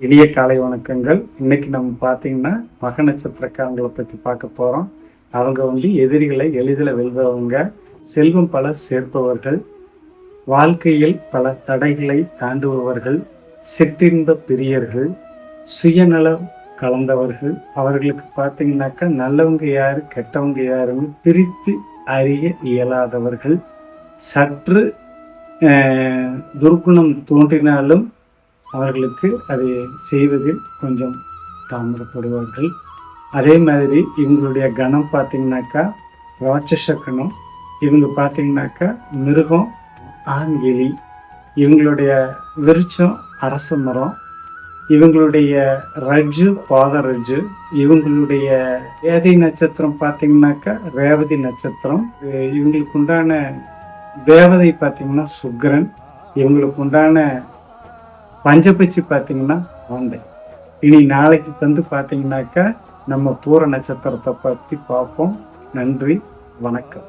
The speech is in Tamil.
இனிய காலை வணக்கங்கள். இன்னைக்கு நம்ம பார்த்தீங்கன்னா மக நட்சத்திரக்காரங்களை பற்றி பார்க்க போகிறோம். அவங்க எதிரிகளை எளிதில் வெல்பவங்க, செல்வம் பல சேர்ப்பவர்கள், வாழ்க்கையில் பல தடைகளை தாண்டுபவர்கள், சிற்றின்ப பிரியர்கள், சுயநலம் கலந்தவர்கள். அவர்களுக்கு பார்த்தீங்கன்னாக்கா நல்லவங்க யாரு கெட்டவங்க யாருன்னு பிரித்து அறிய இயலாதவர்கள், சற்று துர்க்குணம் தோன்றினாலும் அவர்களுக்கு அதை செய்வதில் கொஞ்சம் தாமதப்படுவார்கள். அதே மாதிரி இவங்களுடைய கணம் பார்த்திங்கனாக்கா ராட்சச கணம். இவங்க பார்த்திங்கனாக்கா மிருகம், ஆண் எலி. இவங்களுடைய விருட்சம் அரச மரம். இவங்களுடைய ரஜ்ஜு பாதரஜ்ஜு. இவங்களுடைய வேதை நட்சத்திரம் பார்த்திங்கனாக்கா ரேவதி நட்சத்திரம். இவங்களுக்கு உண்டான தேவதை பார்த்திங்கன்னா சுக்கிரன். இவங்களுக்கு உண்டான பஞ்சபட்சி பார்த்தீங்கன்னா வந்தை. இனி நாளைக்கு பார்த்தீங்கன்னாக்கா நம்ம பூர நட்சத்திரத்தை பற்றி பார்ப்போம். நன்றி, வணக்கம்.